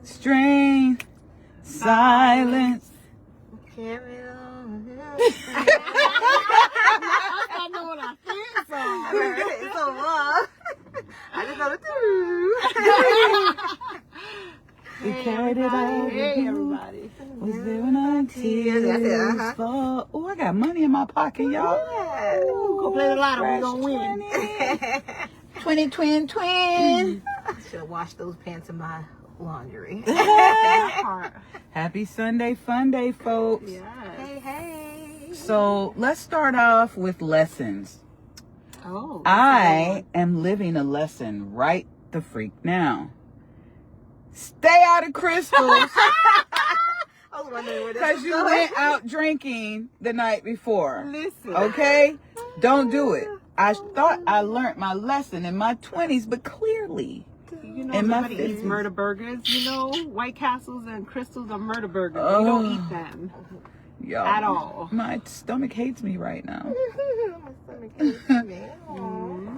Strength, silence. Carry on. I know what I think so. It's so long. I just know the We carried it out. Hey, everybody. Was there no tears That's it, fall? Oh, I got money in my pocket, y'all. Go play the lotto. We gonna win. 20, twin. I should have washed those pants in my laundry. That part. Happy Sunday Fun Day, folks. Yes. Hey. So let's start off with lessons. Oh. I am living a lesson right the freak now. Stay out of crystals I was wondering where this because was you going. went out drinking the night before. Listen. Okay? Don't do it. I thought I learned my lesson in my 20s, but clearly. You know, In my everybody eats face. murder burgers. You know, White Castles and Crystals are murder burgers. We don't eat them Y'all, at all. my stomach hates me right now. My stomach hates me.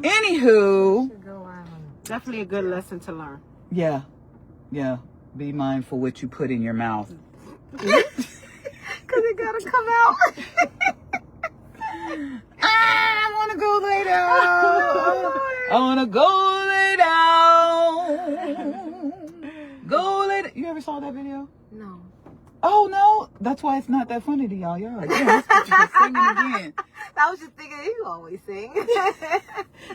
Anywho, Go on. Definitely a good lesson to learn. yeah. Be mindful what you put in your mouth. Because it gotta come out. I want to go lay down. I want to go lay down. Go lay down. You ever saw that video? No. Oh, no. That's why it's not that funny to y'all. Y'all like, yeah, this bitch is singing again. I was just thinking you always sing.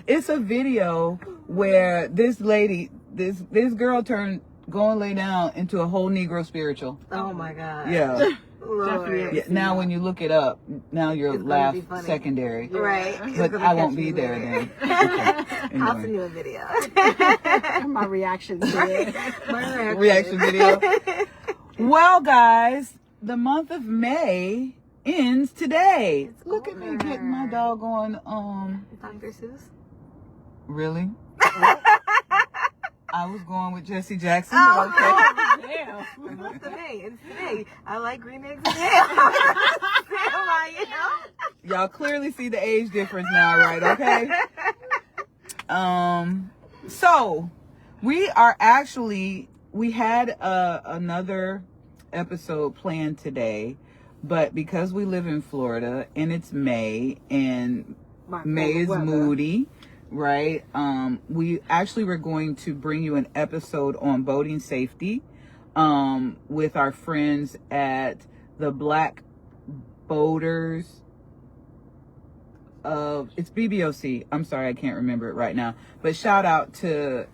It's a video where this lady, this girl turned Go and Lay Down into a whole Negro spiritual. Oh my God. Yeah. Lord. Yeah, now when you look it up, now your It's gonna laugh be funny. secondary. Right. But I won't be there then. Okay. I'll Anyway. send you a video. My reaction to it. My Reaction video. Well, guys, the month of May ends today. It's Look at me over. getting my doggone Dr. Seuss. really? I was going with Jesse Jackson. Oh, but okay. Yeah. What's today? It's today. I like green eggs and ham. You know? Y'all clearly see the age difference now, right? Okay. So we had another episode planned today, but because we live in Florida and it's May and May is moody, right? We actually were going to bring you an episode on boating safety with our friends at the Black Boaters of, it's BBOC. I'm sorry, I can't remember it right now. But shout out to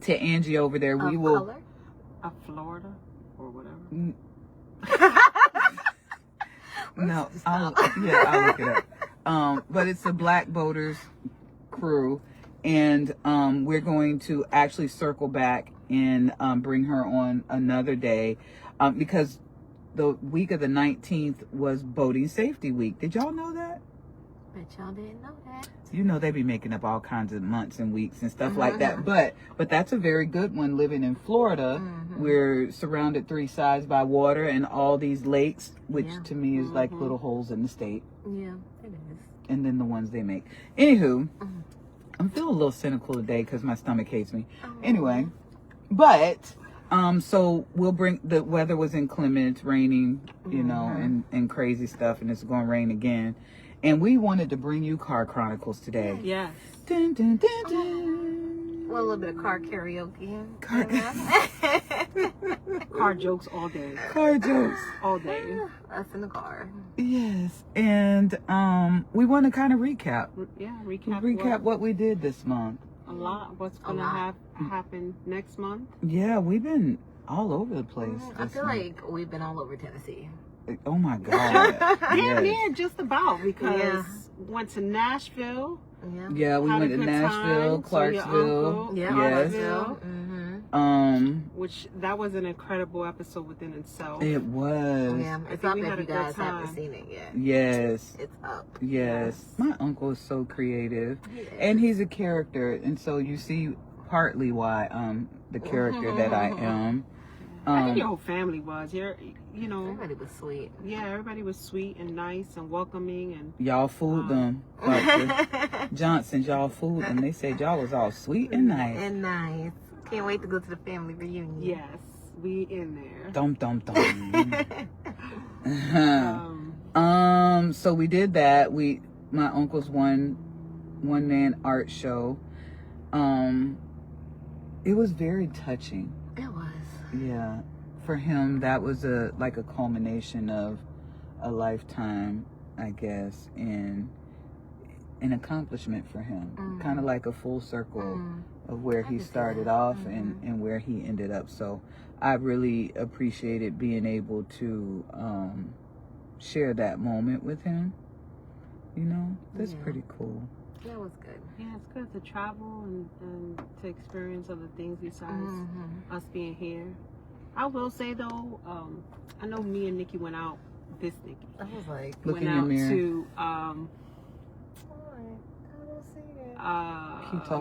Angie over there. We will. Color? Of Florida or whatever. No, I'll look it up. But it's the Black Boaters crew, and we're going to actually circle back and bring her on another day because the week of the 19th was Boating Safety Week. Did y'all know that? Bet y'all didn't know that. You know they be making up all kinds of months and weeks and stuff like that. But that's a very good one. Living in Florida, we're surrounded three sides by water and all these lakes, which to me is like little holes in the state. Yeah, it is. And then the ones they make. Anywho, I'm feeling a little cynical today because my stomach hates me. Anyway, but so we'll bring, the weather was inclement, it's raining, you know, and crazy stuff, and it's going to rain again. And we wanted to bring you Car Chronicles today. Yes. Dun, dun, dun, dun. Well, a little bit of car karaoke. Car jokes all day. Car jokes. All day. Us in the car. Yes. And we want to kind of recap Yeah, recap what we did this month. a lot. What's going to happen next month? Yeah, we've been all over the place. I this feel month. like we've been all over Tennessee. Oh my God. Damn Yes. near just about because went to Nashville. Yeah. Yeah, we Had went a to good Nashville, time. Saw your Clarksville. uncle, Yeah. Yes. Clarksville, which that was an incredible episode within itself. It was. Yeah, it's think up we if had a you good guys time. haven't seen it yet. Yes. It's up. Yes. My uncle is so creative. He is. And he's a character, and so you see partly why the character that I am. I think your whole family was. You know, Everybody was sweet. yeah, everybody was sweet and nice and welcoming and Y'all fooled them. Like the Johnsons, y'all fooled them. They said y'all was all sweet and nice. And nice. Can't wait to go to the family reunion. Yes, we in there. Dum dum dum. So we did that. My uncle's one man art show. It was very touching. It was. Yeah. For him, that was a culmination of a lifetime, I guess, and an accomplishment for him. Kind of like a full circle of where he started off and where he ended up. So I really appreciated being able to share that moment with him. You know, that's pretty cool. That was good. Yeah, it's good to travel and to experience other things besides us being here. I will say though, I know me and Nikki went out. This Nikki. I was like, Look went in your out mirror. to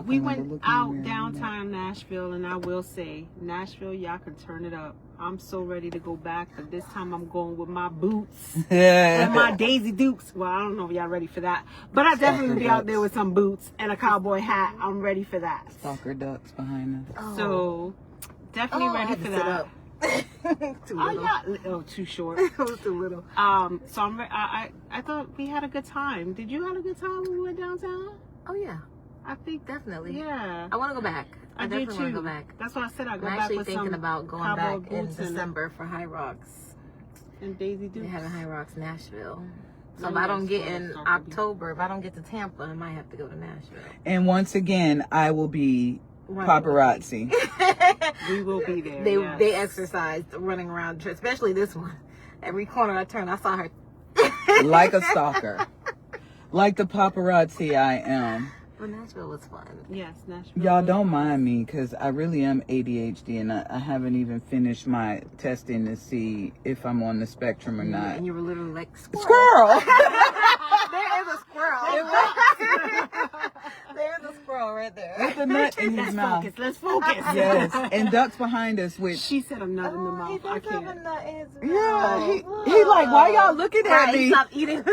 we went out downtown Nashville, and I will say, Nashville, y'all can turn it up. I'm so ready to go back, but this time I'm going with my boots and my Daisy Dukes. Well, I don't know if y'all ready for that, but I definitely be out there with some boots and a cowboy hat. I'm ready for that. Soccer ducks behind us. So definitely ready for that. Too little. Too short. It was too little. So I thought we had a good time. Did you have a good time when we went downtown? Oh yeah, I think definitely. Yeah. I want to go back. I did definitely too. want to go back. That's why I said I'd go I'm back actually with thinking some about going cowboy back in boots and- December for High Rocks. and Daisy Dukes. They have a High Rocks Nashville. So if Oh, I don't yes, get in Soccer October, if I don't get to Tampa, I might have to go to Nashville. And once again, I will be Right. paparazzi. We will be there. They exercised running around, especially this one. Every corner I turned, I saw her. Like a stalker. Like the paparazzi I am. Well, Nashville was fun. Yes, Nashville. Y'all don't mind me because I really am ADHD and I haven't even finished my testing to see if I'm on the spectrum or not. And you were literally like, squirrel. Squirrel! There is a squirrel. There's a squirrel right there. With a nut in his mouth. Let's focus. Yes, and ducks behind us with... She said a nut in the mouth. He I does have a can't. nut in his mouth. Yeah, he like, why y'all looking at Right, me? stop eating.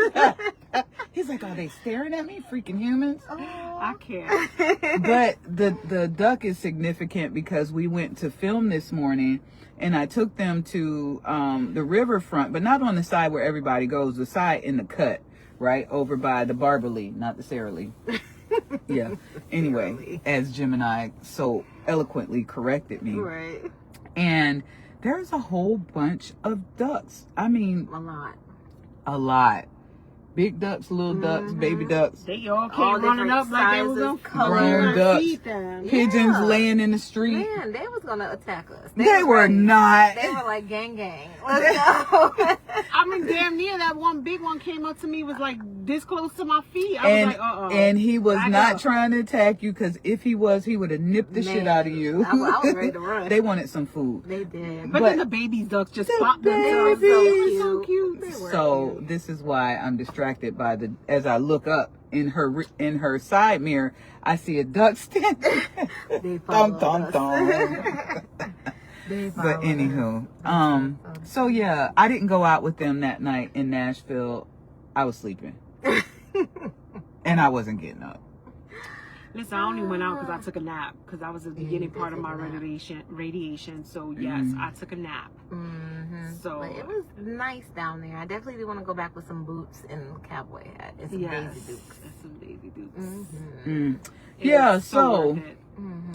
He's like, are they staring at me? Freaking humans. I can't. But the duck is significant because we went to film this morning and I took them to the riverfront, but not on the side where everybody goes, the side in the cut, right? Over by the Barberly, not the Sara Lee. Yeah. Anyway, as Gemini so eloquently corrected me. Right. And there's a whole bunch of ducks. I mean, A lot. a lot. Big ducks, little ducks, baby ducks, They all came All running different up like they was sizes, gonna grown ducks, feed them. pigeons Yeah. laying in the street. Man, they was gonna attack us. They was were ready. not. They were like, gang, gang. Let's go. I mean, damn near that one big one came up to me, was like this close to my feet. I And was like, and he was Back not up. trying to attack you because if he was, he would have nipped the shit out of you. I was ready to run. They wanted some food. They did. But but then the baby ducks just the popped themselves. babies. They were so cute. They were So cute. this is why I'm distracted by as I look up in her side mirror, I see a duck standing. They Dum followed dum us. dum. They But followed anywho, us. so yeah, I didn't go out with them that night in Nashville. I was sleeping, and I wasn't getting up. Listen, I only went out because I took a nap because I was the beginning did part of take my a nap. radiation. So yes, I took a nap. So But it was nice down there. I definitely do want to go back with some boots and a cowboy hat and some yes, Daisy Dukes. and some Daisy Dukes. It Yeah, was so worth it.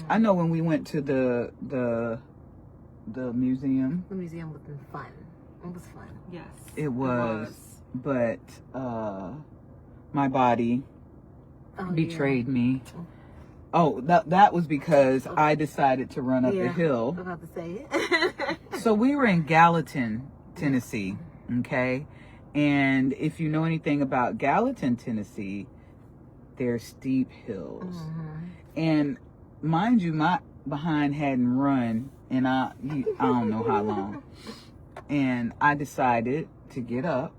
I know when we went to the museum, The museum was fun. It was fun. Yes, it was, but my body Oh, betrayed me. Oh, that was because I decided to run up Yeah. a hill. I was about to say it. So we were in Gallatin, Tennessee, okay? And if you know anything about Gallatin, Tennessee, there's steep hills. And mind you, my behind hadn't run in I don't know how long. And I decided to get up,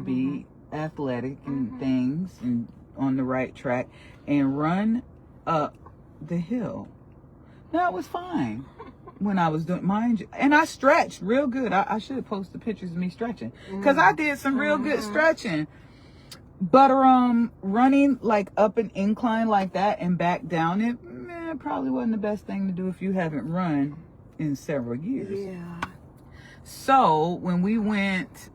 be athletic and things and on the right track and run up the hill. Now it was fine when I was doing, mind you, and I stretched real good. I should have posted pictures of me stretching because I did some real good stretching. But running like up an incline like that and back down it, man, That probably wasn't the best thing to do if you haven't run in several years. Yeah. So when we went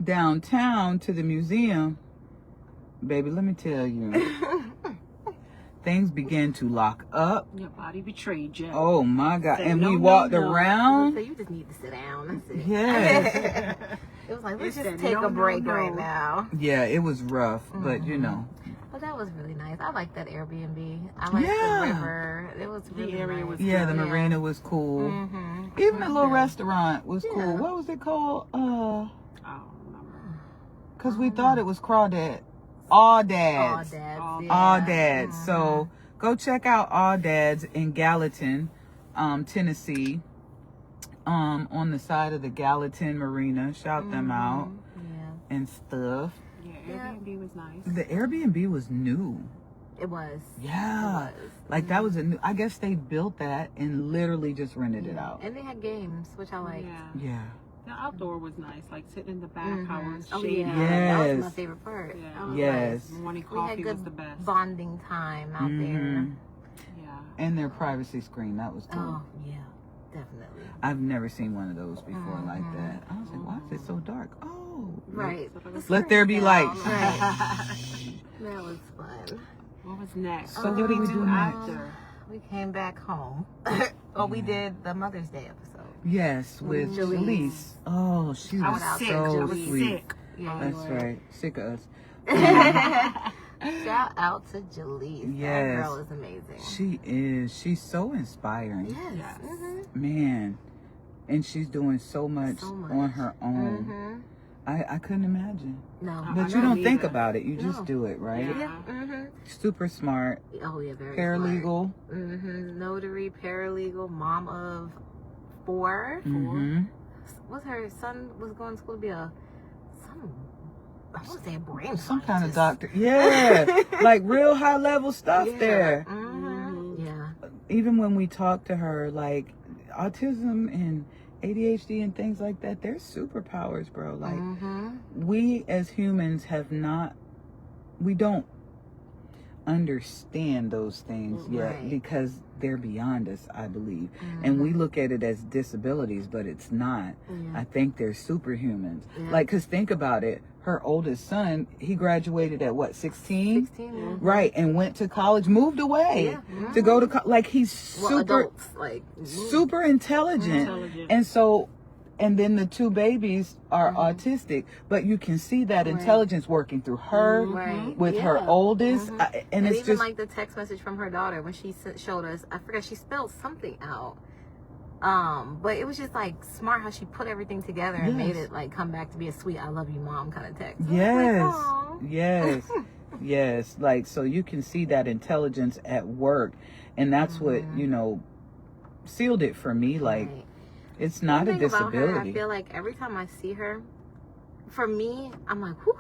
downtown to the museum, baby, let me tell you, things began to lock up. Your body betrayed you. Oh my God. Said, And no, we no, walked no. around. So you just need to sit down. That's it. Yes. It was like, let's It just said, take no, a break no, no. right now. Yeah, it was rough, but you know. But that was really nice. I like that Airbnb. I like Yeah. the river. It was really area nice. was Yeah, the Yeah. marina was cool. Mm-hmm. Even the little restaurant was Yeah. cool. What was it called? I don't remember. Because we thought it was Crawdad. All All Dads. dads. All Yeah. All Dads. Mhm. So go check out All Dads in Gallatin, Tennessee. On the side of the Gallatin Marina. Shout them out Yeah. and stuff. Yeah, Yeah. Airbnb was nice. The Airbnb was new. It was. Yeah. It was. Like that was a new, I guess they built that and literally just rented it out. And they had games, which I like. Yeah. Yeah. The outdoor was nice, like sitting in the back, Mhm. how it was Oh shady. yeah, that was my Yes. favorite part. Yeah. That was Yes. Morning We had coffee good was the best. bonding time out there. Mhm. Yeah. And their privacy screen, that was cool. Oh yeah, definitely. I've never seen one of those before like Mhm. that. I was like, why is it so dark? Oh. Right. So that was- The Let there be screen light. down, Right. That was fun. What was next? So what what did do we we do do next? after? We came back home. We Yeah. did the Mother's Day episode. Yes, with Jaleese. Jaleese. Oh, she I was was sick. so I was sweet. sick. Yeah, That's right. Sick of us. Shout out to Jaleese. Yes. That girl is amazing. She is. She's so inspiring. Yes. Yes. Man. And she's doing so much, So much. on her own. Mm-hmm. I couldn't imagine. No. I But you know don't think neither. about it. You just No. do it, right? Yeah. Yeah. Mm-hmm. Super smart. Oh yeah, very Paralegal. Mm-hmm. Notary, paralegal, mom of 4. Mm-hmm. Was her son was going to school to be I want to say a brain Some kind of scientist. doctor. Yeah. Like real high level stuff Yeah. there. Mm-hmm. Yeah. Even when we talk to her, like autism and ADHD and things like that, they're superpowers, bro. Like Mm-hmm. we as humans we don't understand those things yet Right. because they're beyond us, I believe. And we look at it as disabilities, but it's not. I think they're superhumans. Yeah. Like, cause think about it. Her oldest son, he graduated at what, 16? 16. Yeah. Right, and went to college, moved away Yeah. to go to like he's Well, super adults, like super intelligent. Intelligent. And so, and then the 2 babies are autistic, but you can see that Right. intelligence working through her Right. with her Yeah. oldest, Mhm. and And it's even just like the text message from her daughter when she showed us, I forgot, she spelled something out. But it was just like smart how she put everything together and made Yes. it like come back to be a sweet "I love you, mom" kind of text. I was yes, like, "Aw." yes, yes. Like, so you can see that intelligence at work, and that's what sealed it for me. Like, Right. it's not a One thing about her, I disability. feel like every time I see her, for me, I'm like, whew,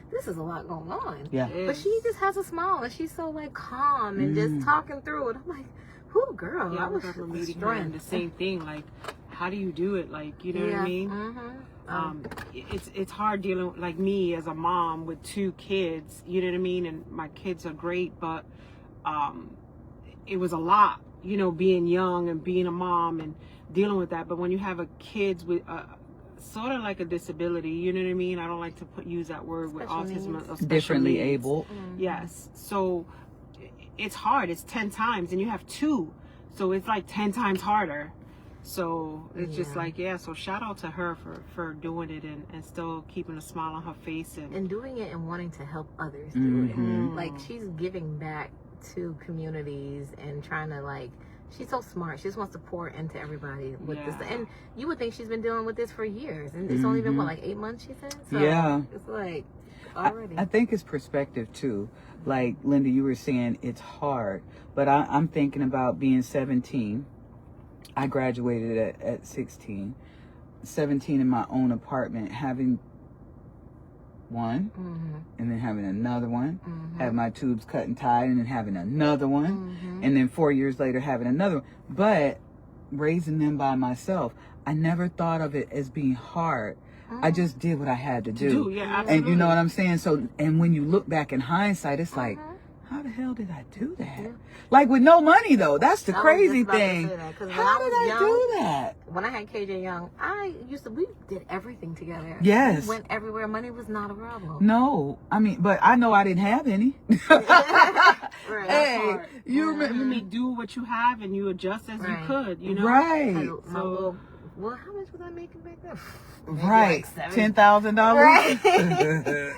this is a lot going on. Yeah. It But is. she just has a smile and she's so like calm and just talking through it. I'm like, whew, girl. Yeah, I wish remember the meeting her and the strength. same thing. Like, how do you do it? Like, you know what I mean? Mm-hmm. It's hard dealing with, like me as a mom with 2 kids. You know what I mean? And my kids are great, but it was a lot. Being young and being a mom and dealing with that. But when you have a kids with sort of like a disability, you know what I mean? I don't like to use that word with Special autism. needs. Or special Differently needs. able. Yes. So it's hard. It's 10 times, and you have 2, so it's like 10 times harder. So it's just Yeah. like, so shout out to her for doing it and still keeping a smile on her face And doing it and wanting to help others do Mhm. it. Like she's giving back to communities and trying to like, she's so smart. She just wants to pour into everybody with this. Yeah. And you would think she's been dealing with this for years. And it's only been, Mhm. what, like 8 months, she said? So Yeah. It's like, already. I think it's perspective too. Like Linda, you were saying it's hard, but I'm thinking about being 17. I graduated at 16. 17 in my own apartment, having one, and then having another one, have my tubes cut and tied, and then having another one, and then 4 years later having another one. But raising them by myself, I never thought of it as being hard. I just did what I had to do. Yeah, absolutely. And you know what I'm saying? So, and when you look back in hindsight, it's like, how the hell did I do that? Yeah. Like with no money though. That's the crazy thing. How did I do that? When I had KJ Young, we did everything together. Yes. We went everywhere. Money was not a problem. No. I mean, but I know I didn't have any. Right. Hey, you make do what you have and you adjust as you could, you know? Right. Well, how much was I making back then? Right, like $10,000. Right.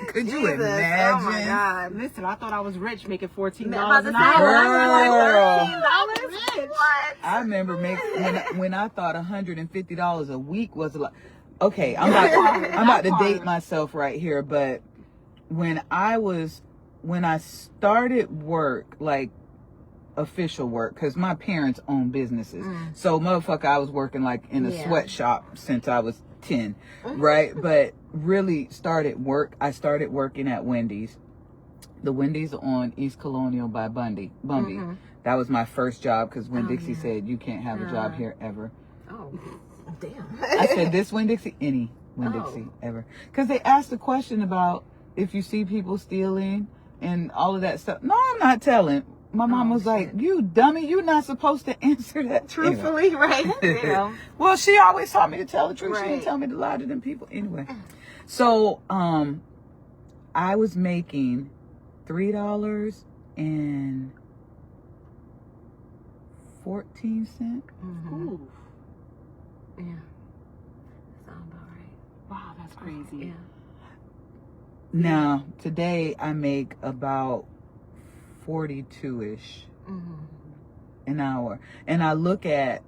Could you imagine? Oh my God! Listen, I thought I was rich making $14 an hour. $14? What? I remember when I thought $150 a week was a lot. Okay, I'm about to date myself right here, but when I started work, like official work, because my parents own businesses, so motherfucker, I was working like in a sweatshop since I was 10, right? But really I started working at Wendy's. The Wendy's on East Colonial by Bundy. That was my first job, because Winn-Dixie said you can't have a job here ever. Oh, damn. I said this Winn-Dixie, any Winn-Dixie ever, because they asked a question about if you see people stealing and all of that stuff. No, I'm not telling. My mom was like, you dummy, you're not supposed to answer that truthfully, right? You know. Well, she always taught me to tell the truth. Right. She didn't tell me to lie to them people. Anyway. So, I was making $3.14. Ooh. Yeah. Sounds about right. Wow, that's crazy. Yeah. Now, today I make about 42-ish an hour, and I look at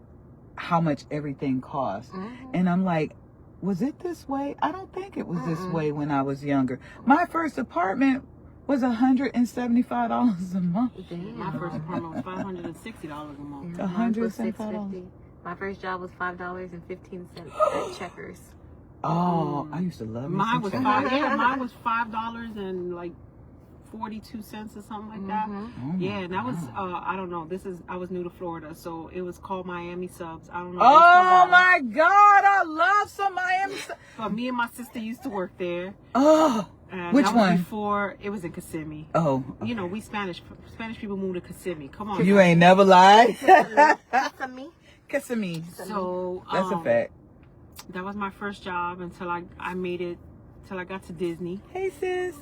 how much everything costs, and I'm like, was it this way? I don't think it was this way when I was younger. My first apartment was $175 a month. Damn. My first apartment was $560 a month. Yeah, $175. My first job was $5.15 at Checkers. Oh, I used to love mine was Checkers. mine was $5 and like 42 cents or something like that. Oh yeah, and that was I don't know. I was new to Florida, so it was called Miami Subs. I don't know. Oh my God, I love some Miami Subs. But me and my sister used to work there. Oh, which that was one? Before it was in Kissimmee. Oh, okay. You know, we Spanish people moved to Kissimmee. Come on, you ain't never lied. Kissimmee. So that's a fact. That was my first job until I made it till I got to Disney. Hey sis.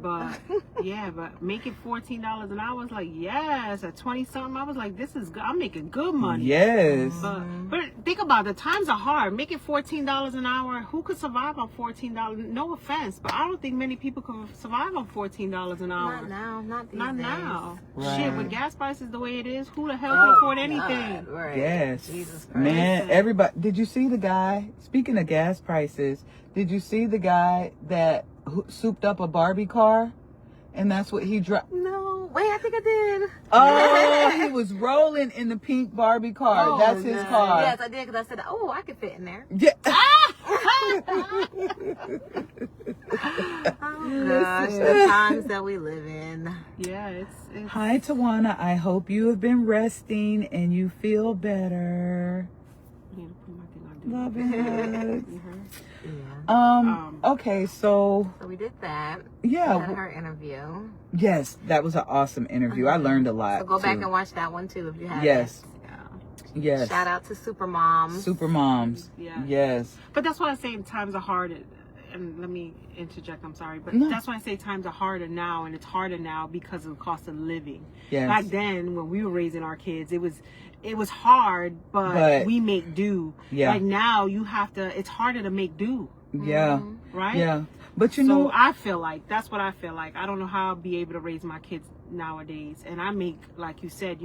But yeah, but making $14 an hour was like, yes. At 20 something, I was like, this is good. I'm making good money. Yes. But think about it. The times are hard. Making $14 an hour, who could survive on $14? No offense, but I don't think many people could survive on $14 an hour. Not now. Not now. Right. Shit, with gas prices the way it is, who the hell can afford anything? God, right. Yes. Jesus Christ. Man, everybody. Did you see the guy? Speaking of gas prices, did you see the guy that souped up a Barbie car? And that's what he dropped. No, wait, I think I did. Oh, he was rolling in the pink Barbie car. That's his car. Yes, I did, because I said, oh, I could fit in there. Yeah. Oh, gosh, the times that we live in. Yeah, it's Hi, Tawana. I hope you have been resting and you feel better. I need to put my thing on. Love it. Yeah. Okay, so we did that. Yeah. We had her interview. Yes, that was an awesome interview. I learned a lot. So go back too. and watch that one too if you haven't. Yes. Yeah. Yes. Shout out to Super Moms. Super Moms. Yeah. Yes. But that's why I say times are hard. And let me interject, I'm sorry. But No. that's why I say times are harder now. And it's harder now because of the cost of living. Yes. Back then, when we were raising our kids, it was hard, but we make do. Yeah. Like now, it's harder to make do. Yeah. Right? Yeah. But you So know, I feel like that's what I feel like. I don't know how I'll be able to raise my kids nowadays. And I make, like you said,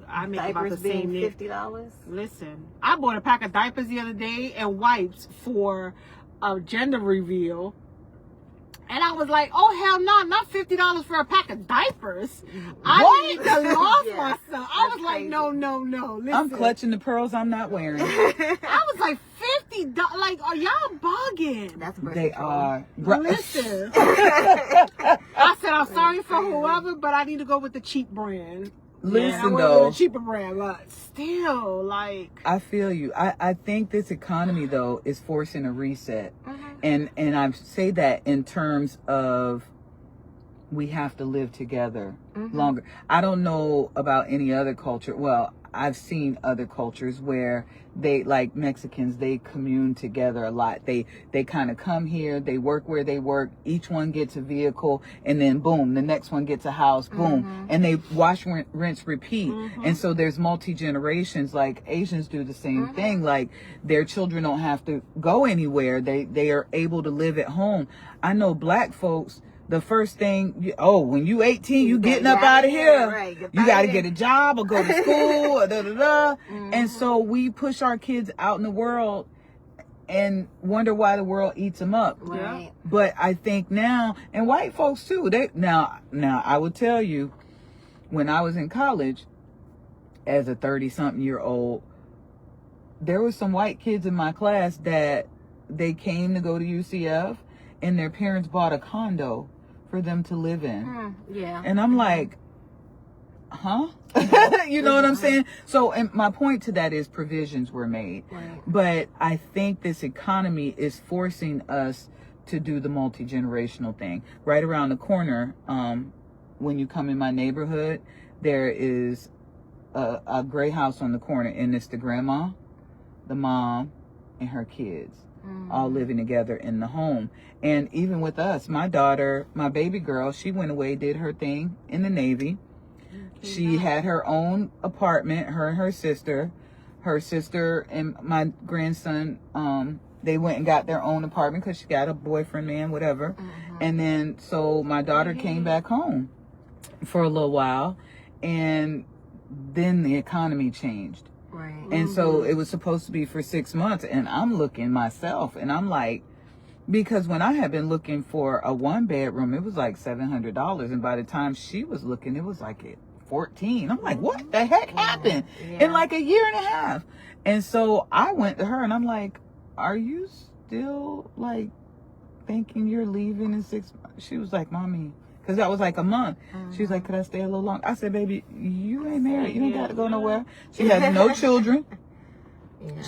I make about the same. $50. Listen, I bought a pack of diapers the other day and wipes for a gender reveal. And I was like, oh, hell no, not $50 for a pack of diapers. I need to lost myself. I was like, no. Listen. I'm clutching the pearls I'm not wearing. I was like, $50. Like, are y'all bugging? That's birth They control. are. Listen. I said, I'm sorry for whoever, but I need to go with the cheap brand. Listen, I went though. with a cheaper brand, but still, like. I feel you. I think this economy, though, is forcing a reset. And I say that in terms of we have to live together longer. I don't know about any other culture. Well, I've seen other cultures where they, like Mexicans, they commune together a lot. They kind of come here, they work where they work, each one gets a vehicle, and then boom, the next one gets a house, boom, and they wash, rinse, repeat. And so there's multi-generations. Like Asians do the same thing. Like their children don't have to go anywhere. They are able to live at home. I know black folks, the first thing, when you 18, you getting up out of here. Right. You got to get a job or go to school or da-da-da. And so we push our kids out in the world and wonder why the world eats them up. Right. But I think now, and white folks too, now I would tell you, when I was in college as a 30-something-year-old, there was some white kids in my class that they came to go to UCF and their parents bought a condo for them to live in. Yeah. And I'm like, huh? You know what I'm saying? So, and my point to that is provisions were made. Right. But I think this economy is forcing us to do the multi-generational thing. Right around the corner, when you come in my neighborhood, there is a gray house on the corner, and it's the grandma, the mom, and her kids all living together in the home. And even with us, my daughter, my baby girl, she went away, did her thing in the Navy. She had her own apartment, her and her sister. Her sister and my grandson, they went and got their own apartment because she got a boyfriend, man, whatever. And then, so my daughter came back home for a little while, and then the economy changed. Right. And so it was supposed to be for 6 months, and I'm looking myself, and I'm like, because when I had been looking for a 1-bedroom, it was like $700, and by the time she was looking, it was like 14. I'm like, what the heck happened in like a year and a half? And so I went to her, and I'm like, are you still like thinking you're leaving in 6 months? She was like, Mommy, because that was like a month. She was like, could I stay a little longer? I said, baby, you ain't married. You don't got to go nowhere. She has no children.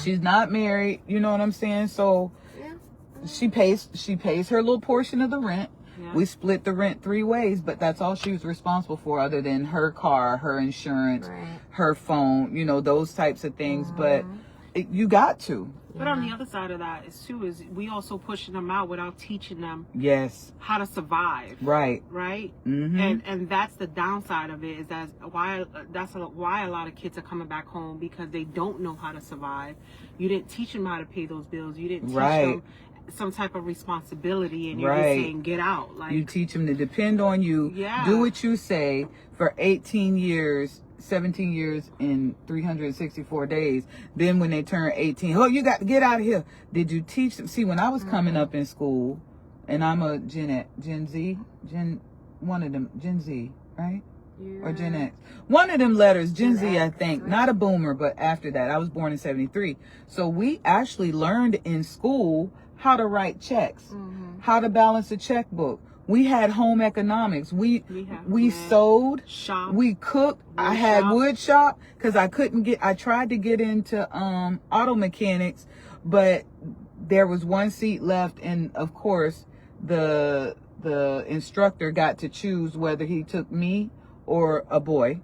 She's not married. You know what I'm saying? So she pays her little portion of the rent. We split the rent 3 ways, but that's all she was responsible for, other than her car, her insurance, her phone, you know, those types of things. But you got to. But on the other side of that is we also pushing them out without teaching them how to survive. Right. And that's the downside of it, is that's why a lot of kids are coming back home, because they don't know how to survive. You didn't teach them how to pay those bills. You didn't teach them some type of responsibility, and you're just saying, get out. Like, you teach them to depend on you. Do what you say for 18 years. 17 years in 364 days. Then when they turn 18, you got to get out of here. Did you teach them? See, when I was coming up in school, and I'm a Gen Z, one of them, Gen Z, right? Or Gen X. One of them letters, Gen Z, I think. Not a boomer, but after that. I was born in 73. So we actually learned in school how to write checks, how to balance a checkbook. We had home economics. We sewed, we cooked. I had wood shop because I tried to get into auto mechanics, but there was one seat left, and of course the instructor got to choose whether he took me or a boy.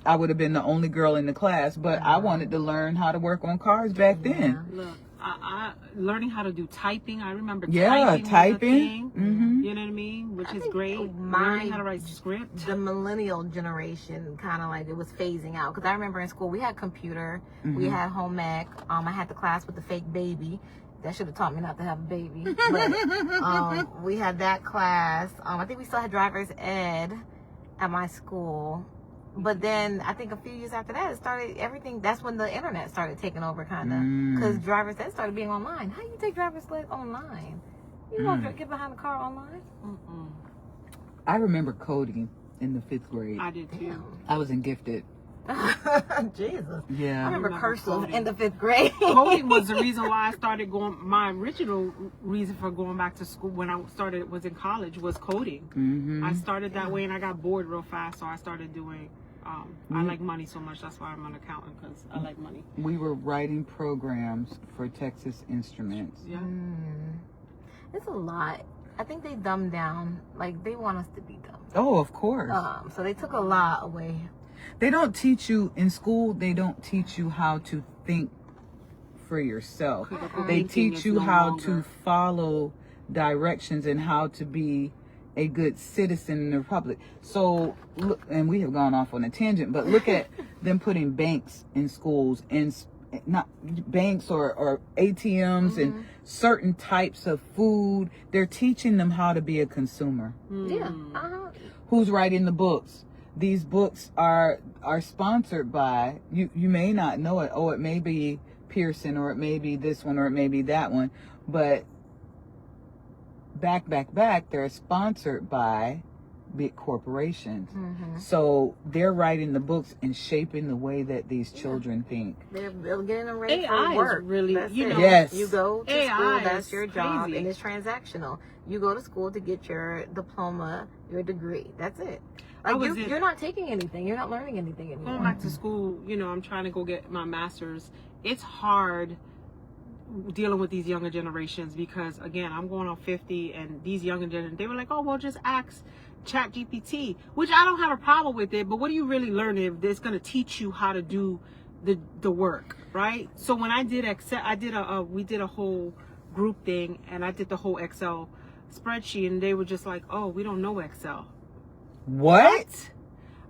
I would have been the only girl in the class, but I wanted to learn how to work on cars back then. Look, I learning how to do typing. I remember typing. You know what I mean? Which is great. Learning how to write script. The millennial generation, kind of like, it was phasing out. Because I remember in school we had computer, we had home ec. I had the class with the fake baby. That should have taught me not to have a baby. But we had that class. I think we still had driver's ed at my school. But then I think a few years after that, it started everything. That's when the internet started taking over, kind of, because driver's ed started being online. How you take driver's ed online? You don't get behind the car online. I remember coding in the 5th grade. I did too. I was in gifted. Jesus. Yeah. I remember cursive in the 5th grade. Coding was the reason why I started going. My original reason for going back to school when I was in college was coding. I started that way, and I got bored real fast, so I started doing. I like money so much. That's why I'm an accountant, because I like money. We were writing programs for Texas Instruments. It's a lot. I think they dumbed down. Like, they want us to be dumb. Oh, of course. So they took a lot away. They don't teach you in school. They don't teach you how to think for yourself. They teach you how to follow directions and how to be a good citizen in the republic. So look, and we have gone off on a tangent, but look at them putting banks in schools, and not banks or ATMs and certain types of food. They're teaching them how to be a consumer. Yeah. Who's writing the books? These books are sponsored by, you may not know it. Oh, it may be Pearson, or it may be this one, or it may be that one, but back, they're sponsored by big corporations. So they're writing the books and shaping the way that these children think. They're getting them ready AI for work. is really, That's you it. know, Yes. You go to AI school, that's is your job, crazy. and it's transactional. You go to school to get your diploma, your degree. That's it. Like, you're not taking anything. You're not learning anything anymore. Going back to school, you know, I'm trying to go get my master's. It's hard dealing with these younger generations because, again, I'm going on 50, and these younger generations, they were like, oh, well, just ask Chat GPT, which I don't have a problem with it, but what do you really learn if it's going to teach you how to do the work, right? So when I did Excel, we did a whole group thing, and I did the whole Excel spreadsheet, and they were just like, oh, we don't know Excel. What?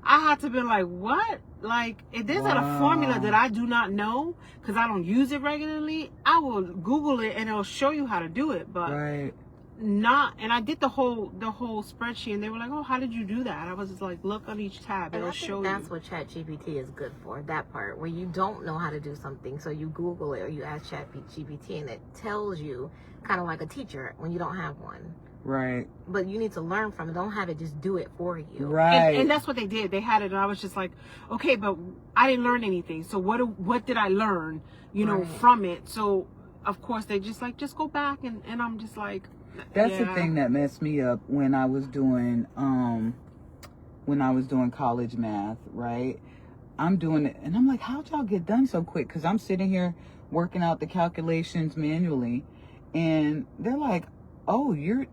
I had to be like, what? Like, if there's a formula that I do not know because I don't use it regularly, I will Google it and it'll show you how to do it. But not. And I did the whole spreadsheet, and they were like, oh, how did you do that? I was just like, look on each tab, And it'll I think show that's you. what Chat GPT is good for. That part where you don't know how to do something, so you Google it or you ask Chat GPT, and it tells you, kind of like a teacher when you don't have one. Right. But you need to learn from it. Don't have it just do it for you. Right. And that's what they did. They had it, and I was just like, okay, but I didn't learn anything. So what did I learn, you know, from it? So of course they just like, just go back, and I'm just like, that's the thing that messed me up when I was doing college math, right? I'm doing it, and I'm like, how'd y'all get done so quick? Because I'm sitting here working out the calculations manually, and they're like, oh, you're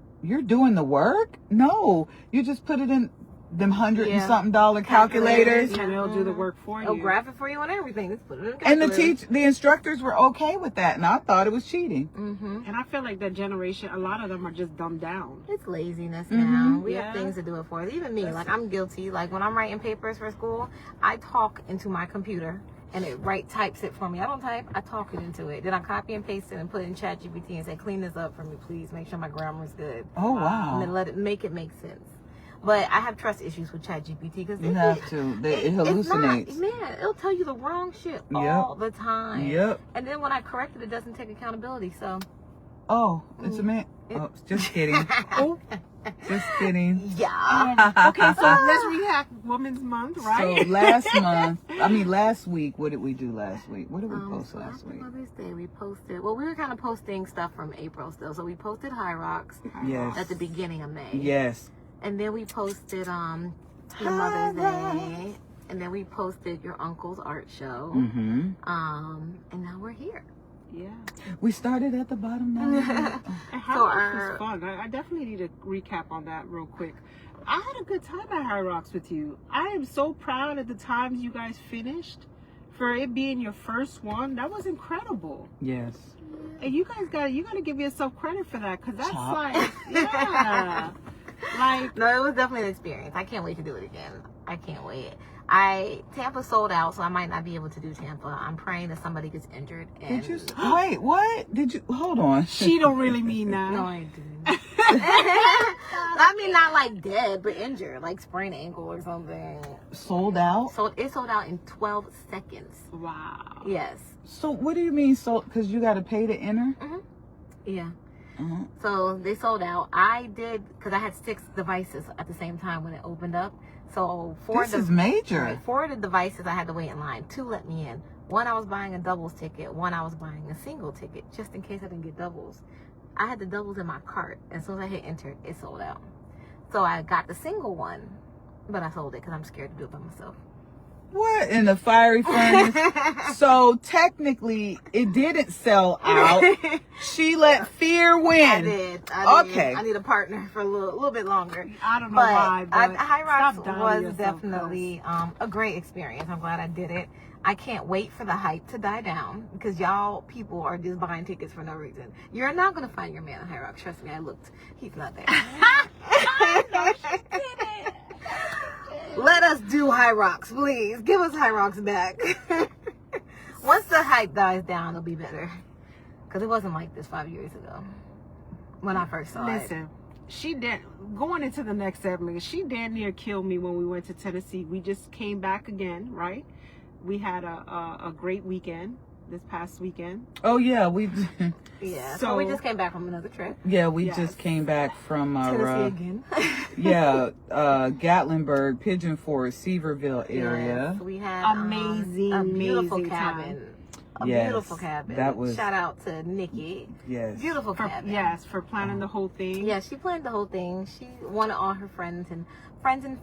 doing the work? No, you just put it in them $100 and something calculators. And they'll do the work for you. They'll graph it for you and everything. Just put it in the And calculator. the instructors were okay with that, and I thought it was cheating. And I feel like that generation, a lot of them are just dumbed down. It's laziness now. We have things to do it for us. Even me, like, I'm guilty. Like, when I'm writing papers for school, I talk into my computer, and it types it for me. I don't type, I talk it into it. Then I copy and paste it and put it in Chat GPT and say, clean this up for me, please. Make sure my grammar is good. Oh, wow. And then let it make sense. But I have trust issues with Chat GPT because You have to. It hallucinates. It's not, man, it'll tell you the wrong shit all the time. Yep. And then when I correct it, it doesn't take accountability. So. Oh, it's a man. Oh, just kidding. Just kidding. Yeah. Okay, so let's rehack Women's Month, right? So last week, what did we do last week? What did we post last week? Mother's Day, we posted, well, we were kind of posting stuff from April still. So we posted High Rocks at the beginning of May. Yes. And then we posted your Mother's Day. And then we posted your uncle's art show. And now we're here. Yeah. We started at the bottom now. And High Rocks was fun. I definitely need to recap on that real quick. I had a good time at High Rocks with you. I am so proud of the times you guys finished. For it being your first one, that was incredible. Yes. And you guys gotta give yourself credit for that, because that's like, yeah. Like, no, it was definitely an experience. I can't wait to do it again. I can't wait. Tampa sold out, so I might not be able to do Tampa. I'm praying that somebody gets injured. And Wait, what? Did you, hold on. She don't really mean that. No, I didn't. I mean, not like dead, but injured, like sprained ankle or something. Sold out? So it sold out in 12 seconds. Wow. Yes. So what do you mean sold? Because you got to pay to enter? Yeah. So they sold out. I did, because I had 6 devices at the same time when it opened up. So this is major. Right, 4 of the devices I had to wait in line. 2 let me in. 1 I was buying a doubles ticket. 1 I was buying a single ticket, just in case I didn't get doubles. I had the doubles in my cart. As soon as I hit enter, it sold out. So I got the single one, but I sold it because I'm scared to do it by myself. What in the fiery furnace? So technically, it didn't sell out. She let fear win. I did. Okay. I need a partner for a little bit longer. I don't know why, but High Rocks stop doubting was yourself, definitely a great experience. I'm glad I did it. I can't wait for the hype to die down because y'all people are just buying tickets for no reason. You're not going to find your man at High Rocks. Trust me, I looked. He's not there. Let us do High Rocks, please. Give us High Rocks back. Once the hype dies down, it'll be better. Because it wasn't like this 5 years ago when I first saw it. Listen, she did, going into the next segment, she damn near killed me when we went to Tennessee. We just came back again, right? We had a great weekend this past weekend. Oh yeah, Yeah, so we just came back from another trip. Yeah, we just came back from Tennessee again. Gatlinburg, Pigeon Forest, Seaverville area. Yes, we had amazing, a beautiful amazing cabin. time. Beautiful cabin. That was, shout out to Nikki. Yes. Beautiful cabin. Yes, for planning the whole thing. Yeah, she planned the whole thing. She wanted all her friends and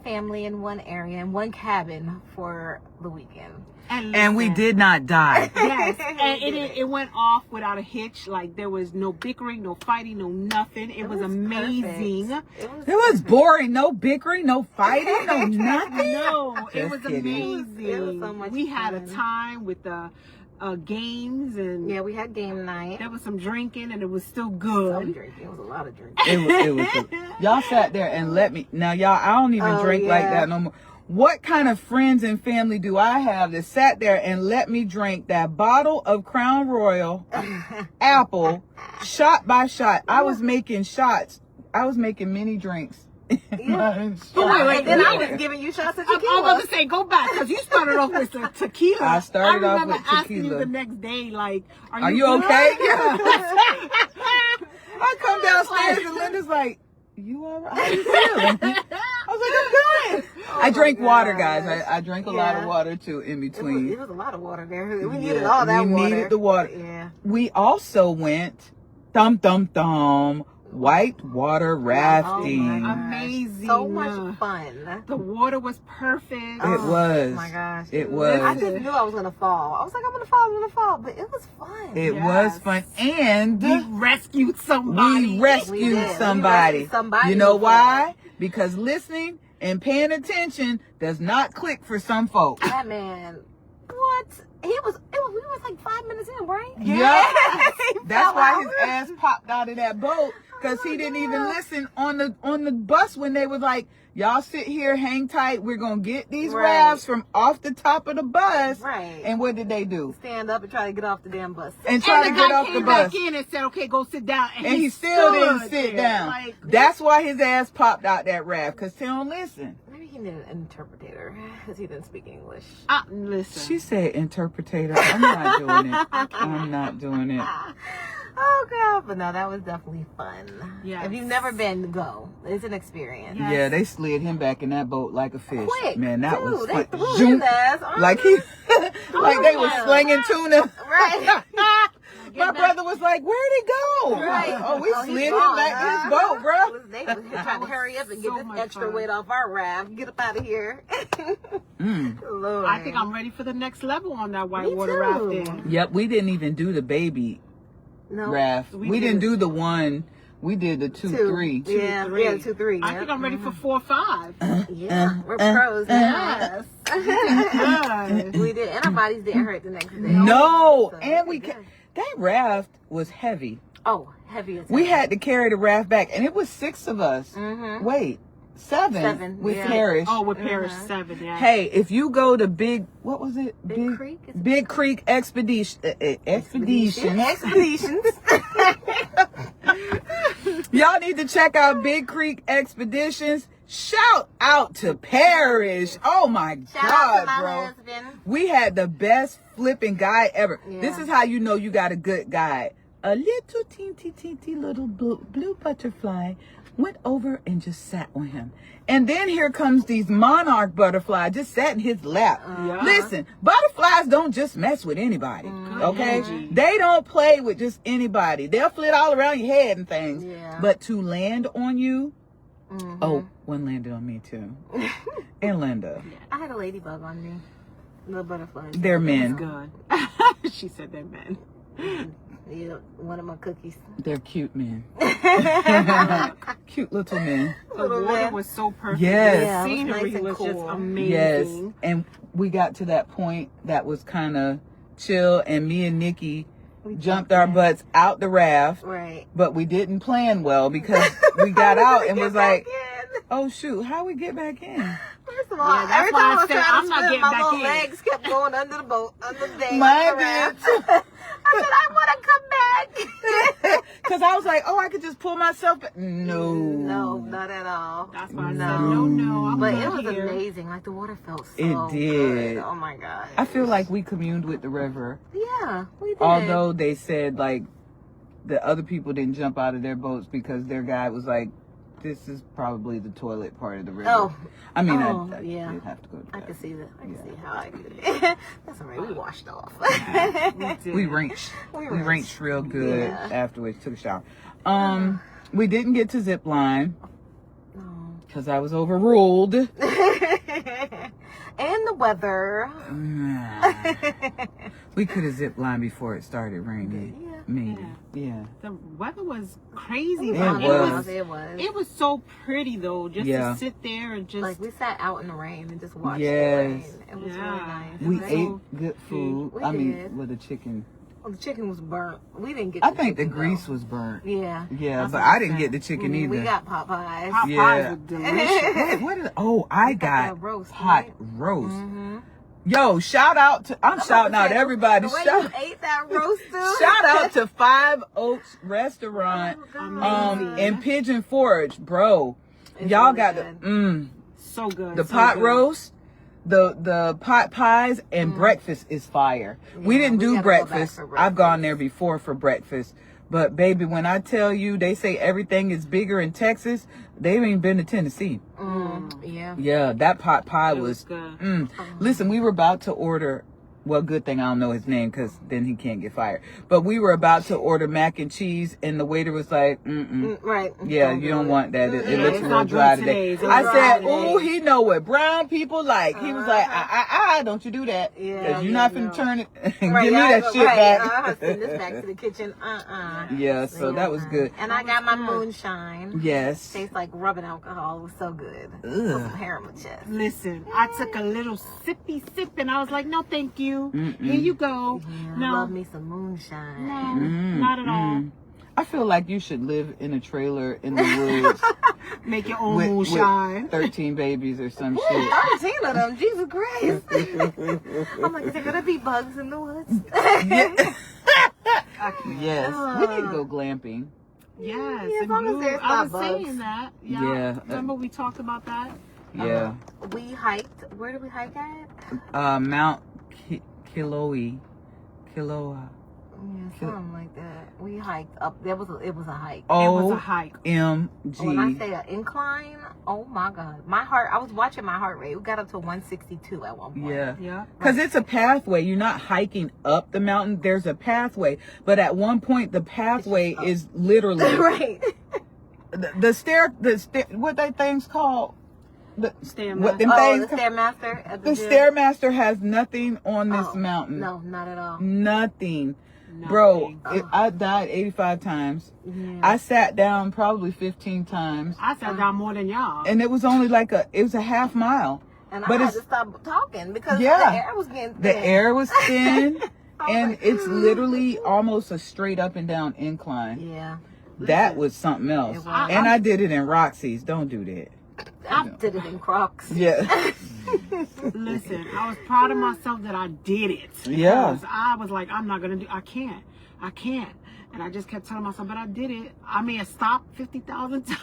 family in one area and one cabin for the weekend. And we did not die. Yes, and it went off without a hitch. Like there was no bickering, no fighting, no nothing. It was amazing. It was boring. No bickering, no fighting, no nothing. No, it Just was kidding. amazing. It was so much we had a fun. time with the games and Yeah, we had game night. there was some drinking and it was still Some good. drinking. It was a lot of drinking. It was y'all sat there and let me. Now y'all, I don't even drink like that no more. What kind of friends and family do I have that sat there and let me drink that bottle of Crown Royal apple shot by shot? I was making shots. I was making mini drinks. Wait, wait, and then I was giving you shots of I was tequila. about to say, go back, because you started off with the tequila. I started off remember with asking you tequila. the next day, like, Are you good? okay? I come downstairs and Linda's like, you all right? How you feeling? I was like, I'm good. I drink water, guys. I drank a lot of water too in between. It was a lot of water there. We needed all that water. We needed the water. Yeah. We also went white water rafting. Amazing. So much fun. The water was perfect. It was. Oh my gosh. It was. I just knew I was going to fall. I was like, I'm going to fall. But it was fun. It was fun. And we rescued somebody. we rescued somebody. You know why? Because listening and paying attention does not click for some folks. That man, what? We was like 5 minutes in, right? Yeah. That's why his ass popped out of that boat. Because he didn't even listen on the bus when they was like, y'all sit here, hang tight. We're going to get these rafts from off the top of the bus. Right. And what did they do? Stand up and try to get off the damn bus. And try to get off the bus. Back in and said, okay, go sit down. And he still didn't sit down. Like, that's why his ass popped out that raft. Because he don't listen. Maybe he needed an interpreter because he didn't speak English. Listen. She said interpreter. I'm not doing it. I'm not doing it. Oh god, but no, that was definitely fun. Yes. If you've never been, go. It's an experience. Yes. Yeah, they slid him back in that boat like a fish. Quick, man, that dude, was they fun. threw Zoom. his ass. Like he, like they was slinging tuna. Right. My brother was like, "Where'd he go?" Right. Oh, we slid him gone, back in his boat, bro. They was trying to hurry up and get so this much extra fun. weight off our raft. Get up out of here. Lord. I think I'm ready for the next level on that Me whitewater too. rafting. Yep, we didn't even do the baby raft. We We didn't did. do the one. We did the 2-3. Yeah, three. yeah, 2-3. I think I'm ready for 4 or 5. Yeah, we're pros now. Good. We did, and our bodies didn't hurt the next day. No, So, and we good. that raft was heavy. Oh, heavy as We hell. had to carry the raft back, and it was 6 of us. Mhm. Wait, 7 7, with yeah. Parrish. Oh, with Parish 7, yeah. Hey, if you go to what was it? Big Creek? Is it Big Creek Expedition. Expeditions. Y'all need to check out Big Creek Expeditions. Shout out to Parrish. Oh my Shout out God, to my bro. husband. We had the best flipping guide ever. Yeah. This is how you know you got a good guide. A little teeny little blue butterfly went over and just sat on him. And then here comes these monarch butterflies just sat in his lap. Yeah. Listen, butterflies don't just mess with anybody. Okay? energy. They don't play with just anybody. They'll flit all around your head and things. Yeah. But to land on you, Mhm. oh, one landed on me too. And Linda. I had a ladybug on me. The butterflies. They're men. Good. She said they're men. Yeah, one of my cookies. They're cute men. Cute little men. The water was so perfect. Yes. Yeah, The it was scenery nice and was just cool. amazing. Yes. And we got to that point that was kind of chill, and me and Nikki jumped our butts out the raft. Right. But we didn't plan well because we got out and was like, in? oh shoot, how we get back in? First of all, Yeah, that's every why time I I was said trying I'm to not swim, getting my back little in. legs kept going under the boat, under the thing. Mine under the raft. I said, I want to come back. Because I was like, oh, I could just pull myself back. No. No, not at all. That's why I said, No. no, I'm But not it was here. amazing. Like, the water felt so It did. good. Oh, my God. I feel like we communed with the river. Yeah, we did. Although they said, like, the other people didn't jump out of their boats because their guide was like, this is probably the toilet part of the river. Oh. I mean, Oh, I yeah. did have to go to I that. can see that. I can Yeah. see how I could. That's all right. We washed off. We rinsed. We We rinsed real good Yeah. afterwards. Took a shower. We didn't get to zip line No. because I was overruled. And the weather. We could have zip lined before it started raining. Yeah. Maybe. Yeah. The weather was crazy. It but was. It was. It was so pretty though, just Yeah. to sit there and just. Like, we sat out in the rain and just watched Yes. it rain. It was really Yeah. nice. We Right? ate good food. We I mean, did. with the chicken. Well, the chicken was burnt. We didn't get I the think the chicken, grease though. was burnt. Yeah. Yeah, That's but what I I'm didn't get saying. the chicken either. We got Popeyes. Popeyes Yeah. were delicious. What is, oh, I got got that roast, hot right? roast. Mm-hmm. Yo, shout out to, I'm shouting out everybody. The way Shout, you ate that roast, too. shout out to Five Oaks Restaurant Oh, in Pigeon Forge, bro. It's Y'all really got good. So good. the so pot good. roast, the pot pies, and breakfast is fire. We Yeah, didn't we do gotta go back breakfast. for I've gone there before for breakfast. But baby, when I tell you they say everything is bigger in Texas, they ain't been to Tennessee. Yeah. Yeah, that pot pie It was was good. Listen, we were about to order, well, good thing I don't know his name because then he can't get fired. But we were about to order mac and cheese, and the waiter was like, Right. yeah, you don't want that. It looks it's real not dry dry today. today. I It's said, dry ooh, he know what brown people like. He was like, don't you do that. Yeah, Because you're yeah, not finna no. turn it and Right, give me I that go, shit right, back. Send this back to the kitchen. Yeah, so that was good. And I got my moonshine. Yes. Tastes like rubbing alcohol. It was so good. Put Ugh. some hair on my chest. Listen, I took a little sippy sip and I was like, no, thank you. Here you go. Yeah, No. love me some moonshine. No, not at all. I feel like you should live in a trailer in the woods Make your own with moonshine. 13 babies or some shit. 13 of them, Jesus Christ. I'm like, is there gonna be bugs in the woods? Yes. We need to go glamping. Yes, Yeah, as in long as blue. there's I not was bugs. saying that. Yeah. Yeah. Remember we talked about that? Yeah. We hiked. Where did we hike at? Mount Kilauea. Yeah, something like that. We hiked up. It was a hike. It was a OMG. hike. When I say an incline, oh my God, I was watching my heart rate. We got up to 162 at one point. Yeah. Yeah. Because it's a pathway. You're not hiking up the mountain. There's a pathway. But at one point, the pathway is literally Right. the stair, what that thing's called? What them Stairmaster. Oh, things? the Stairmaster at The gym? Stairmaster has nothing on this Oh, mountain. No, not at all. Nothing. Bro, Nothing. I died 85 times. Yeah. I sat down probably 15 times. I sat down more than y'all. And it was only like it was a half mile. And but I had it's- to stop talking because Yeah. the air was getting thin. The air was thin. I was And like, it's literally almost a straight up and down incline. Yeah. That was something else. It was. And I did it in Roxy's. Don't do that. I did it in Crocs. Yeah. Listen, I was proud of myself that I did it. Yeah. Because I was like, I'm not going to do I can't. And I just kept telling myself, but I did it. I may have stopped 50,000 times.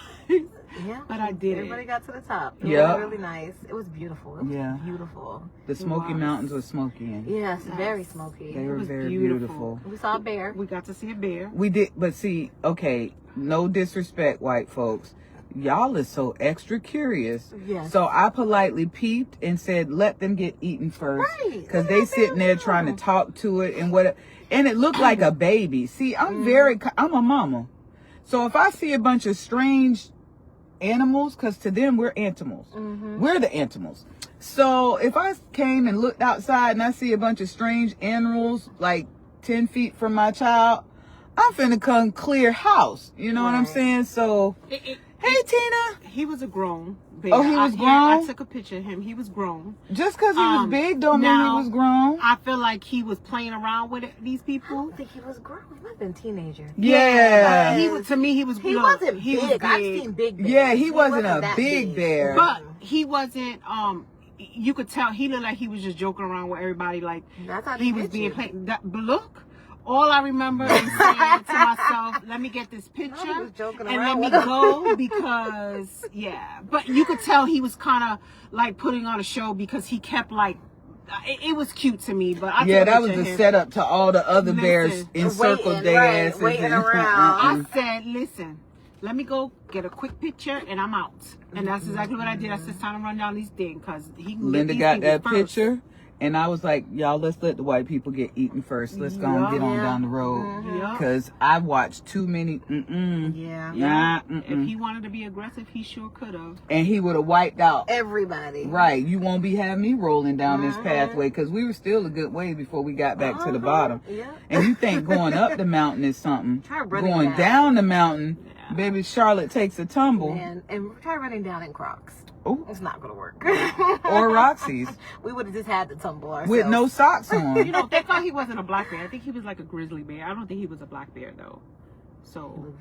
Yeah. But I did Everybody it. got to the top. It Yeah. was really nice. It was beautiful. It was Yeah. beautiful. The Smoky was. Mountains was smoky. Yes, very smoky. They were was very beautiful. beautiful. We saw a bear. We got to see a bear. We did, but see, okay, no disrespect, white folks. Y'all is so extra curious. Yes. So I politely peeped and said, let them get eaten first. Right. Because they sitting there trying to talk to it and what. And it looked like a baby. See, I'm I'm a mama. So if I see a bunch of strange animals, because to them we're animals. We're the animals. So if I came and looked outside and I see a bunch of strange animals like 10 feet from my child, I'm finna come clear house. You know what I'm saying? So, hey, Tina. He was a grown bear. Oh, he was grown? I took a picture of him. He was grown. Just because he was big don't mean he was grown. I feel like he was playing around with these people. I don't think he was grown. He might have been a teenager. Yeah. He was, to me, he was He wasn't he big. was big. I've seen big bears. Yeah, he wasn't a that big bear. But he wasn't, you could tell he looked like he was just joking around with everybody. Like, he was being played. But look, all I remember is saying to myself, let me get this picture and let me go because, yeah. But you could tell he was kind of like putting on a show because he kept like, it was cute to me. But that was the setup to all the other bears encircled their asses. Waiting around. I said, listen, let me go get a quick picture and I'm out. And that's exactly what I did. I said, it's time to run down these things because Linda got that picture. And I was like, y'all, let's let the white people get eaten first. Let's go and get on down the road. Because I watched too many. If he wanted to be aggressive, he sure could have. And he would have wiped out everybody. Right. You won't be having me rolling down this pathway because we were still a good way before we got back to the bottom. And you think going up the mountain is something. Going down the mountain, baby Charlotte takes a tumble. And try running down in Crocs. Ooh. It's not gonna work. Or Roxy's. We would have just had to tumble ourselves. With no socks on. You know, thank God he wasn't a black bear. I think he was like a grizzly bear. I don't think he was a black bear though. So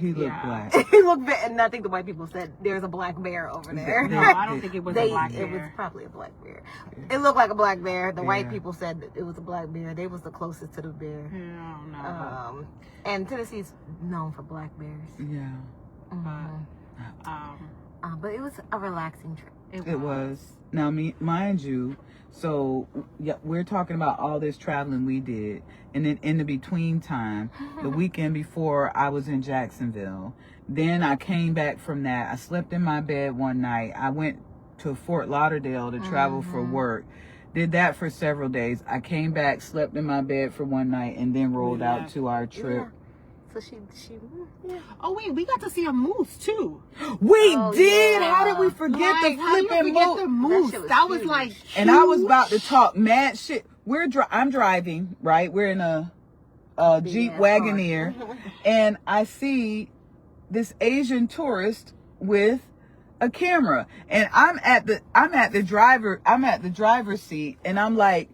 he looked black. He looked bad, and I think the white people said there's a black bear over there. No, I don't think it was a black bear. It was probably a black bear. It looked like a black bear. The white people said that it was a black bear. They was the closest to the bear. No. And Tennessee's known for black bears. Yeah. But it was a relaxing trip. It was. Now, mind you, so we're talking about all this traveling we did. And then in the between time, the weekend before I was in Jacksonville, then I came back from that. I slept in my bed one night. I went to Fort Lauderdale to travel for work. Did that for several days. I came back, slept in my bed for one night, and then rolled out to our trip. So she. Oh wait, we got to see a moose too. We did. How did we forget the flipping moose? That was like. Huge. And I was about to talk mad shit. I'm driving, right? We're in a Jeep Wagoneer, and I see this Asian tourist with a camera, and I'm at the driver's seat, and I'm like,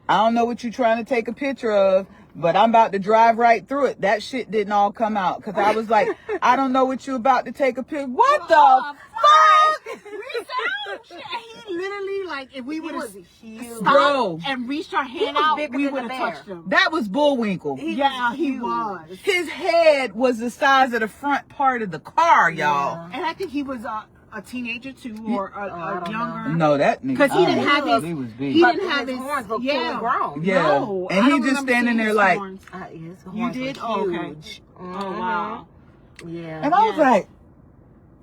I don't know what you're trying to take a picture of, but I'm about to drive right through it. That shit didn't all come out because I was like, I don't know what you're about to take a picture. What the fuck? He literally, like, if we would have stopped and reached our hand out, we would have touched him. That was Bullwinkle. He was. His head was the size of the front part of the car, y'all. And I think he was a teenager too, or a younger. No, that nigga. Because he didn't have his. He was big. He didn't have his horns, but fully grown. Yeah, no, and he just standing there like. You did? Oh, okay. Oh wow. Yeah. And I was like,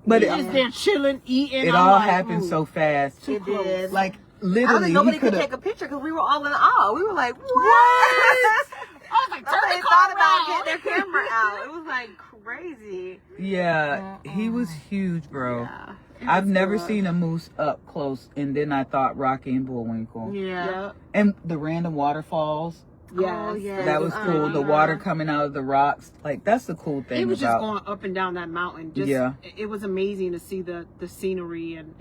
but he was there chilling, eating. It all happened so fast. It did. Like literally, nobody could take a picture because we were all in awe. We were like, what? I was like, turn the car about getting their camera out. It was like crazy. Yeah, he was huge, bro. Yeah. I've never seen a moose up close, and then I thought Rocky and Bullwinkle. Yeah. And the random waterfalls. Yes. That was cool. The water coming out of the rocks. Like, that's the cool thing. It was just going up and down that mountain. It was amazing to see the scenery and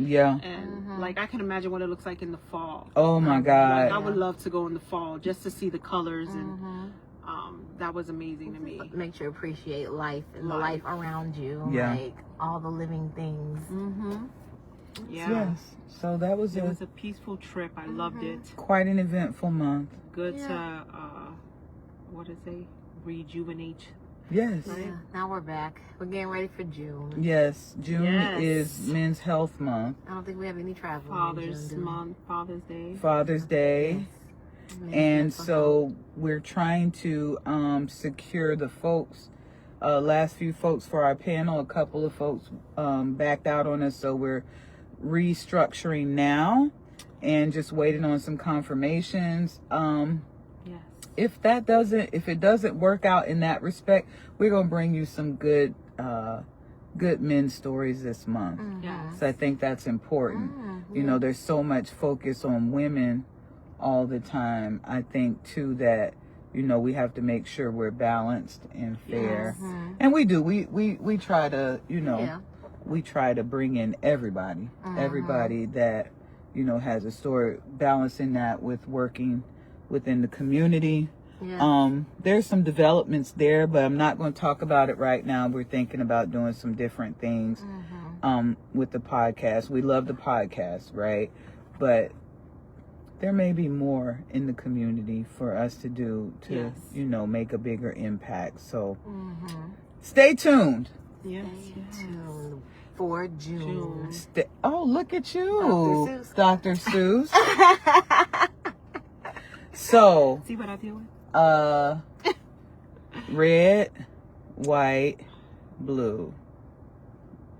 like I can imagine what it looks like in the fall. Oh my God. Like, I would love to go in the fall just to see the colors and that was amazing to me. Makes you appreciate life and the life around you. Like all the living things. Yes. So that was it was a peaceful trip. I loved it. Quite an eventful month. Good to what is it? Rejuvenate. Yes. Right? Yeah. Now we're back. We're getting ready for June. Yes. June is Men's Health Month. I don't think we have any travel. Father's Month. Father's Day. Father's Day. Yes. And so we're trying to secure the folks, last few folks for our panel. A couple of folks backed out on us, so we're restructuring now and just waiting on some confirmations. If it doesn't work out in that respect, we're gonna bring you some good good men's stories this month. Yes. So I think that's important. You know, there's so much focus on women all the time. I think too that, you know, we have to make sure we're balanced and fair. And we do. We try to, you know, we try to bring in everybody that, you know, has a story, balancing that with working within the community. There's some developments there, but I'm not going to talk about it right now. We're thinking about doing some different things with the podcast. We love the podcast, right? But there may be more in the community for us to do to, you know, make a bigger impact. So stay tuned. Yes. Stay tuned for June. Oh, look at you, Dr. Seuss. So, see what I deal with? red, white, blue.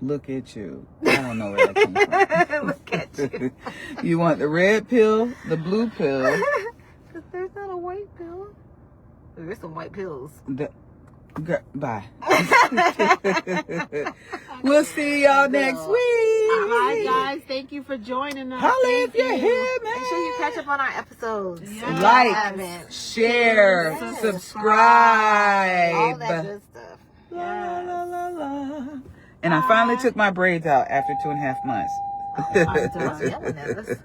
Look at you. I don't know where that came from. Look at you. You want the red pill, the blue pill. There's not a white pill. There's some white pills. Bye. We'll see y'all next week. All right, guys. Thank you for joining us. Holla if you're here, man. Make sure you catch up on our episodes. Yes. Like, share, subscribe. All that good stuff. La, la, la, la. And I finally took my braids out after 2.5 months. I'm done. Yelling at us.